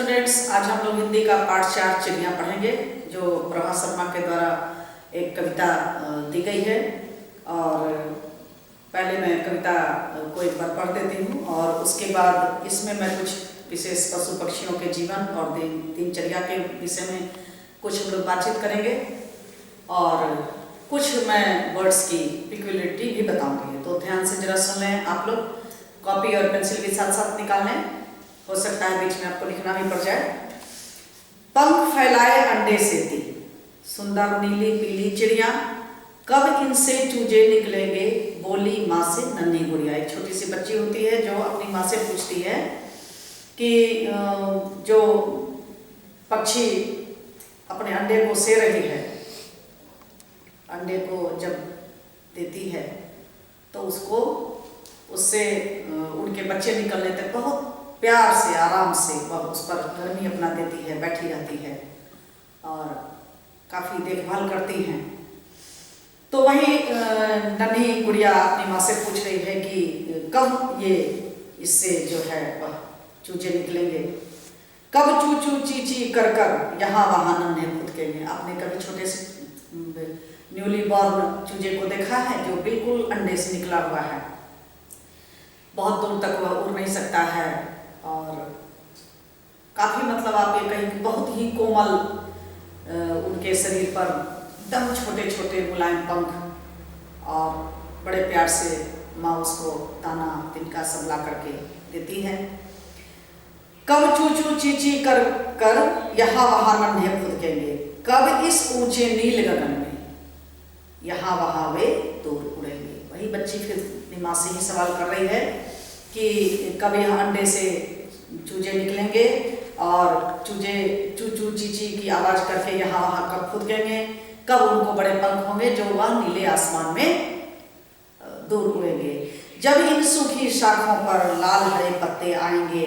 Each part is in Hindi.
स्टूडेंट्स, आज हम लोग हिंदी का पाठ 4 चिड़िया पढ़ेंगे जो प्रभा शर्मा के द्वारा एक कविता दी गई है। और पहले मैं कविता को एक बार पढ़ देती हूँ और उसके बाद इसमें मैं कुछ विशेष पशु पक्षियों के जीवन और दिनचर्या के विषय में कुछ हम लोग बातचीत करेंगे और कुछ मैं वर्ड्स की पिक्युलियरिटी भी बताऊंगी। तो ध्यान से जरा सुन लें आप लोग, कॉपी और पेंसिल के साथ साथ निकाल लें, हो सकता है बीच में आपको लिखना भी पड़ जाए। पंख फैलाए अंडे से दी, सुंदर नीली पीली चिड़िया, कब इनसे चूजे निकलेंगे, बोली माँ से नन्ही गुड़िया। एक छोटी सी बच्ची होती है जो अपनी माँ से पूछती है कि जो पक्षी अपने अंडे को से रही है, अंडे को जब देती है तो उससे उनके बच्चे निकलने तक बहुत प्यार से आराम से वह उस पर गर्मी अपना देती है, बैठी रहती है और काफ़ी देखभाल करती हैं। तो वही नन्ही गुड़िया अपनी माँ से पूछ रही है कि कब ये इससे जो है वह चूजे निकलेंगे, कब चू चू ची ची कर कर यहाँ वहाँ नन्हे फुदकेंगे। आपने कभी छोटे से न्यूली बॉर्न चूजे को देखा है जो बिल्कुल अंडे से निकला हुआ है, बहुत दूर तक वह उड़ नहीं सकता है और काफ़ी मतलब आप ये कहें कि बहुत ही कोमल उनके शरीर पर एकदम छोटे छोटे मुलायम पंख और बड़े प्यार से माँ उसको दाना तिनका सब ला करके देती है। कब चू चू ची ची कर कर यहाँ वहाँ नन्हे फुदकेंगे, कब इस ऊंचे नील गगन में यहाँ वहाँ वे दूर उड़ेंगे। वही बच्ची फिर अपनी माँ से ही सवाल कर रही है कि कब यहाँ अंडे से चूजे निकलेंगे और चूजे चू चू ची ची की आवाज़ करके यहाँ वहाँ कब फुदकेंगे, कब उनको बड़े पंख होंगे जो वह नीले आसमान में दूर उड़ेंगे। जब इन सूखी शाखों पर लाल हरे पत्ते आएंगे,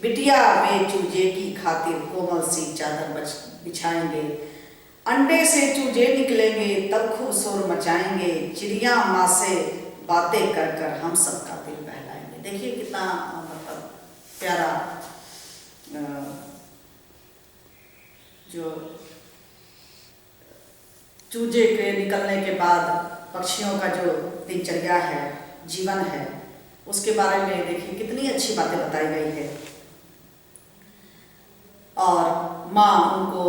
बिटिया वे चूजे की खातिर कोमल सी चादर बिछाएंगे। अंडे से चूजे निकलेंगे तब खूब शोर मचाएंगे, चिड़िया माँ से बातें कर कर हम सबका दिल बहलाएंगे। देखिए कितना मतलब प्यारा जो चूजे के निकलने के बाद पक्षियों का जो दिनचर्या है, जीवन है, उसके बारे में देखिए कितनी अच्छी बातें बताई गई है। और माँ उनको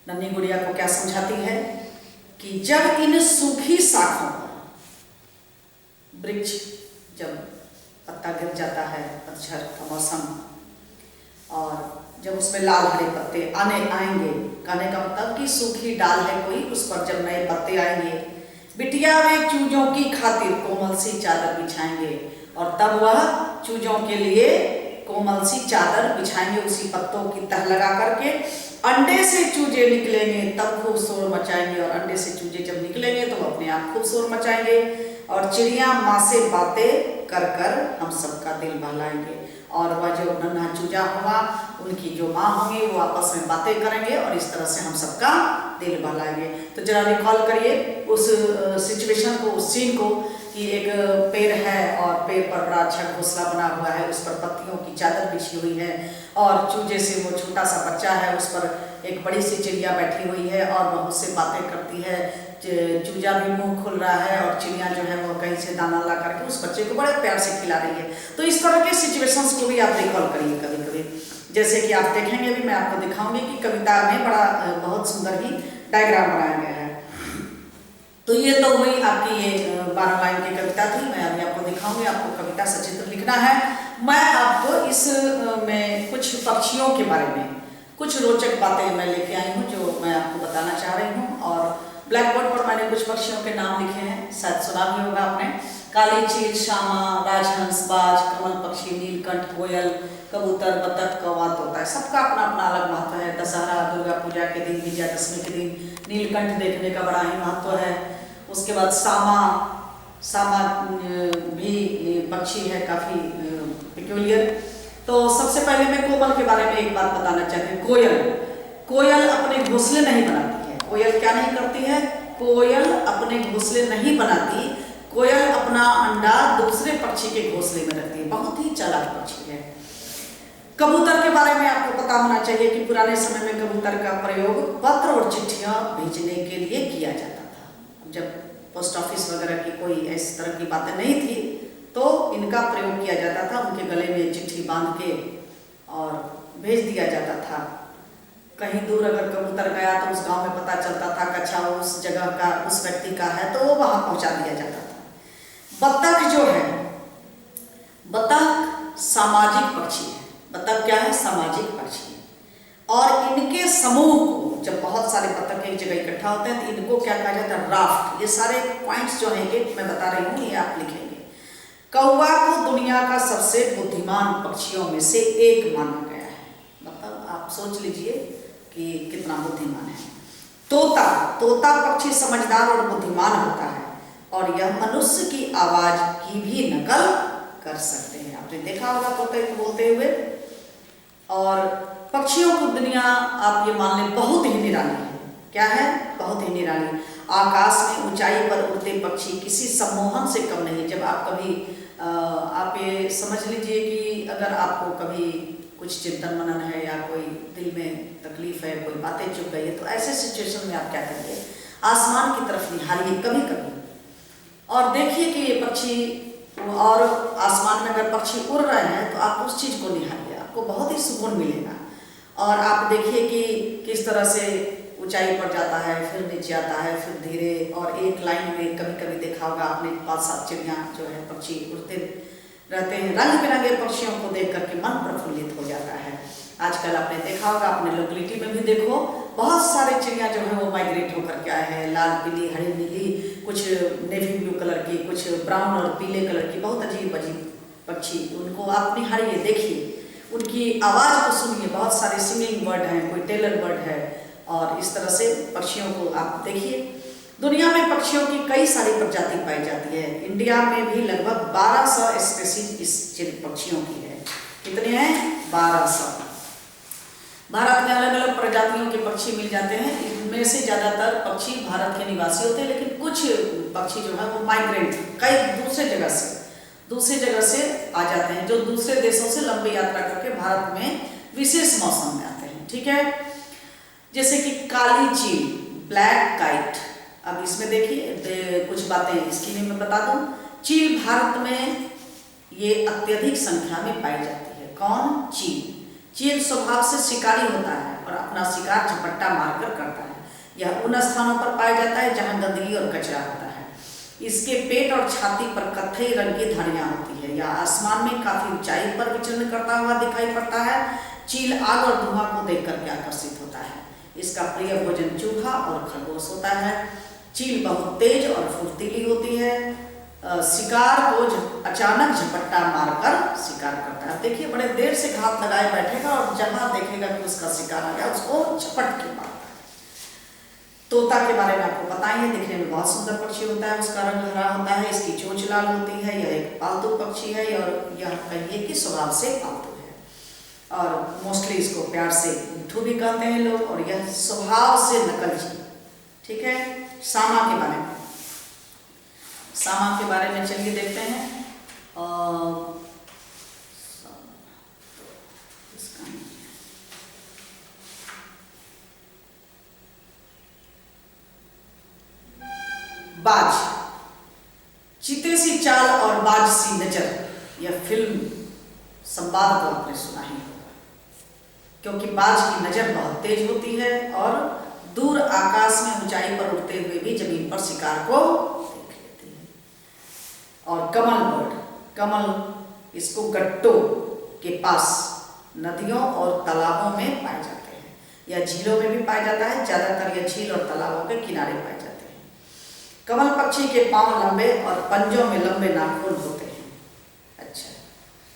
नन्ही गुड़िया को क्या समझाती है कि जब इन सूखी शाखों पर, वृक्ष जब पत्ता गिर जाता है, पतझड़ का मौसम, और जब उसमें लाल हरे पत्ते आएंगे, कहने का मतलब कि सूखी डाल है कोई, उस पर जब नए पत्ते आएंगे, बिटिया वे चूजों की खातिर कोमल सी चादर बिछाएंगे और तब वह चूजों के लिए कोमल सी चादर बिछाएंगे उसी पत्तों की तह लगा करके। अंडे से चूजे निकलेंगे तब खूब शोर मचाएंगे और अंडे से चूजे जब निकलेंगे तो अपने आप खूब शोर मचाएंगे और चिड़िया माँ से बातें कर कर हम सबका दिल बहलाएंगे। और वह जो नन्हा चूजा होगा उनकी जो माँ होंगी वो आपस में बातें करेंगे और इस तरह से हम सबका दिल बहलाएंगे। तो जरा रिकॉल करिए उस सिचुएशन को, उस सीन को कि एक पेड़ है और पेड़ पर बड़ा अच्छा घोंसला बना हुआ है, उस पर पत्तियों की चादर बिछी हुई है और चूजे से वो छोटा सा बच्चा है, उस पर एक बड़ी सी चिड़िया बैठी हुई है और वह उससे बातें करती है। चूजा भी मुंह खोल रहा है और चिड़िया जो है वो कहीं से दाना ला करके उस बच्चे को बड़े प्यार से खिला रही है। तो इस तरह के सिचुएशंस को भी आप रिकॉल करिए कभी कभी, जैसे कि आप देखेंगे भी, मैं आपको दिखाऊंगी कि कविता में बहुत सुंदर ही डायग्राम बनाया गया है। तो ये तो हुई आपकी ये 12 लाइन की कविता थी। मैं अभी आपको दिखाऊंगी, आपको कविता सचित्र लिखना है। मैं आपको इस में कुछ पक्षियों के बारे में कुछ रोचक बातें मैं लेके आई हूँ जो मैं आपको बताना चाह रही हूँ। और ब्लैक बोर्ड पर मैंने कुछ पक्षियों के नाम लिखे हैं, शायद सुना भी होगा आपने। काली चील, शामा, राजहंस, बाज, कमल पक्षी, नीलकंठ, कोयल, कबूतर, बतख, कौवा, तोता है। सबका अपना अपना अलग महत्व है। दशहरा, दुर्गा पूजा के दिन, विजयादशमी के दिन नीलकंठ देखने का बड़ा ही महत्व है। उसके बाद सामा भी पक्षी है, काफ़ी पिक्यूलियर। तो सबसे पहले मैं कोमल के बारे में एक बात बताना चाहती हूँ। कोयल अपने घोंसले नहीं बनाती है। कोयल क्या नहीं करती है? कोयल अपने घोंसले नहीं बनाती। कोयल अपना अंडा दूसरे पक्षी के घोंसले में रखती है। बहुत ही चालाक पक्षी है। कबूतर के बारे में आपको पता पता होना चाहिए कि पुराने समय में कबूतर का प्रयोग पत्र और चिट्ठियाँ भेजने के लिए किया जाता था। जब पोस्ट ऑफिस वगैरह की कोई इस तरह की बातें नहीं थी तो इनका प्रयोग किया जाता था। उनके गले में चिट्ठी बांध के और भेज दिया जाता था। कहीं दूर अगर कबूतर गया तो उस गांव में पता चलता था कि अच्छा उस जगह का उस व्यक्ति का है तो वो वहाँ पहुँचा दिया जाता था। बत्तख जो है, बत्तख सामाजिक पक्षी है। बत्तख क्या है? सामाजिक पक्षी है। और इनके समूह को जब बहुत सारे बत्तख एक जगह इकट्ठा होते हैं तो इनको क्या कहा जाता है? राफ्ट। ये सारे पॉइंट्स जो हैं ये मैं बता रही हूँ, ये आप लिखेंगे। कौवा को दुनिया का सबसे बुद्धिमान पक्षियों में से एक माना गया है। मतलब आप सोच लीजिए कि कितना बुद्धिमान है। तोता, तोता पक्षी समझदार और बुद्धिमान होता है और यह मनुष्य की आवाज की भी नकल कर सकते हैं। आपने देखा होगा तोते को बोलते हुए। और पक्षियों की दुनिया आप ये मान लें बहुत ही निराली है। क्या है? बहुत ही निराली। आकाश में ऊंचाई पर उड़ते पक्षी किसी सम्मोहन से कम नहीं। जब आप कभी आप ये समझ लीजिए कि अगर आपको कभी कुछ चिंतन मनन है या कोई दिल में तकलीफ है, कोई बातें चुप गई है, तो ऐसे सिचुएशन में आप क्या करिए? आसमान की तरफ निहारिए कभी कभी और देखिए कि ये पक्षी, और आसमान में अगर पक्षी उड़ रहे हैं तो आप उस चीज़ को निहारिए, आपको बहुत ही सुकून मिलेगा। और आप देखिए कि किस तरह से ऊंचाई पर जाता है, फिर नीचे आता है, फिर धीरे, और एक लाइन में कभी कभी देखा होगा आपने 5-7 चिड़ियाँ जो है पक्षी उड़ते रहते हैं। रंग बिरंगे पक्षियों को देख करके मन प्रफुल्लित हो जाता है। आजकल आपने देखा होगा, अपने लोकेलिटी में भी देखो, बहुत सारे चिड़िया जो है वो माइग्रेट होकर के आए हैं। लाल पीली, हरी नीली, कुछ नेवी ब्लू कलर की, कुछ ब्राउन और पीले कलर की, बहुत अजीब अजीब पक्षी। उनको आप निहारिए, देखिए, उनकी आवाज़ को सुनिए। बहुत सारे सिंगिंग बर्ड हैं, कोई टेलर बर्ड है, और इस तरह से पक्षियों को आप देखिए। दुनिया में पक्षियों की कई सारी प्रजाति पाई जाती है। इंडिया में भी लगभग 1200 स्पीशीज इस पक्षियों की है। कितने हैं? 1200। भारत में अलग अलग प्रजातियों के पक्षी मिल जाते हैं। इनमें से ज़्यादातर पक्षी भारत के निवासी होते हैं, लेकिन कुछ पक्षी जो है वो माइग्रेंट कई दूसरे जगह से आ जाते हैं, जो दूसरे देशों से लंबी यात्रा करके भारत में विशेष मौसम में आते हैं। ठीक है, जैसे कि काली चील, ब्लैक काइट। अब इसमें देखिए कुछ बातें इसकी भी मैं बता दूं। चील भारत में ये अत्यधिक संख्या में पाई जाती है। कौन? चील। चील स्वभाव से शिकारी होता है और अपना शिकार झपट्टा मारकर करता है। यह उन स्थानों पर पाया जाता है जहां गंदगी और कचरा होता है। इसके पेट और छाती पर कत्थई रंग की धारियां होती है। यह आसमान में काफी ऊंचाई पर विचरण करता हुआ दिखाई पड़ता है। चील आग और धुआं को देखकर के आकर्षित होता है। इसका प्रिय भोजन चूहा और खरगोश होता है। चील बहुत तेज और फुर्तीली होती है। शिकार को अचानक झपट्टा मारकर शिकार करता है। देखिए, बड़े देर से घात लगाए बैठेगा और जहां देखेगा कि उसका शिकार आ गया, उसको झपट के मारता है। तोता के बारे में आपको पता ही है, दिखने में बहुत सुंदर पक्षी होता है। उसका रंग हरा होता है, इसकी चोंच लाल होती है। यह एक पालतू पक्षी है और यह कहिए कि स्वभाव से पालतू है, और मोस्टली इसको प्यार से मिठू भी कहते हैं लोग, और यह स्वभाव से नकलची। ठीक है, सामा के बारे में, सामा के बारे में चलिए देखते हैं। बाज, चीते सी चाल और बाज सी नजर, यह फिल्म संवाद को आपने सुना ही होगा, क्योंकि बाज की नजर बहुत तेज होती है और दूर आकाश में ऊंचाई पर उड़ते हुए भी जमीन पर शिकार को देख लेती है। और कमल बर्ड, कमल इसको गट्टों के पास नदियों और तालाबों में पाए जाते हैं, या झीलों में भी पाया जाता है। ज्यादातर यह झील और तालाबों के किनारे पाए जाते हैं। कमल पक्षी के पांव लंबे और पंजों में लंबे नाखून होते हैं। अच्छा,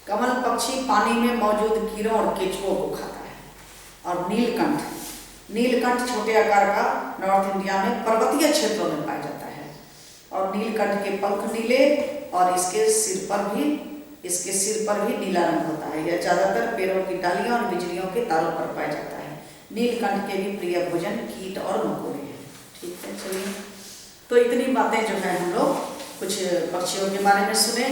कमल पक्षी पानी में मौजूद कीड़ों और केंचुओं को खाता है। और नीलकंठ, नीलकंठ छोटे आकार का नॉर्थ इंडिया में पर्वतीय क्षेत्रों में पाया जाता है। और नीलकंठ के पंख नीले और इसके सिर पर भी नीला रंग होता है। यह ज्यादातर पेड़ों की डालियों और बिजलियों के तारों पर पाया जाता है। नीलकंठ के भी प्रिय भोजन कीट और मकोड़े हैं। ठीक है, चलिए, तो इतनी बातें जो है हम लोग कुछ पक्षियों के बारे में सुने।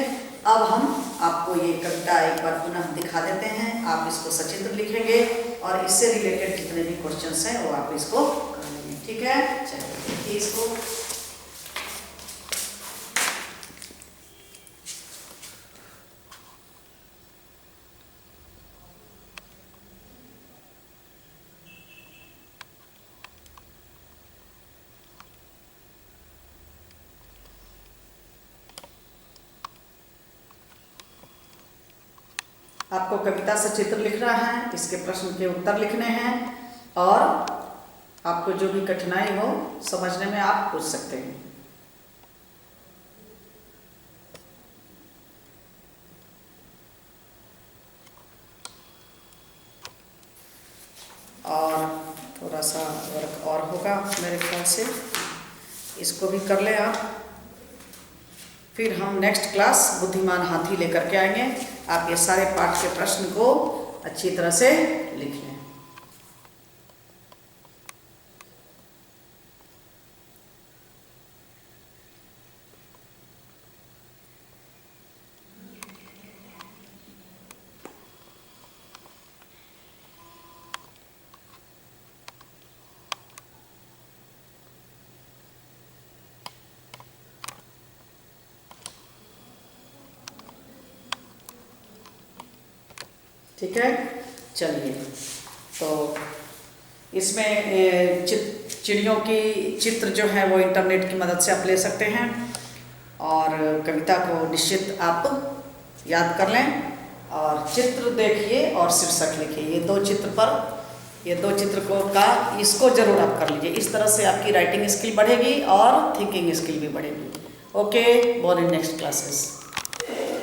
अब हम आपको ये कविता एक बार पुनः दिखा देते हैं। आप इसको सचित्र लिखेंगे और इससे रिलेटेड जितने भी क्वेश्चंस हैं वो आप इसको कर लेंगे। ठीक है, चलिए देखिए इसको। आपको कविता से चित्र लिखना है, इसके प्रश्न के उत्तर लिखने हैं और आपको जो भी कठिनाई हो समझने में आप पूछ सकते हैं। और थोड़ा सा वर्क और होगा मेरे ख्याल से, इसको भी कर लें आप। फिर हम नेक्स्ट क्लास बुद्धिमान हाथी लेकर के आएंगे। आप ये सारे पाठ के प्रश्न को अच्छी तरह से लिख लें। ठीक है, चलिए। तो इसमें चिड़ियों की चित्र जो है वो इंटरनेट की मदद से आप ले सकते हैं और कविता को निश्चित आप याद कर लें और चित्र देखिए और शीर्षक लिखिए। ये दो चित्र को इसको जरूर आप कर लीजिए। इस तरह से आपकी राइटिंग स्किल बढ़ेगी और थिंकिंग स्किल भी बढ़ेगी। Okay, bone in next classes.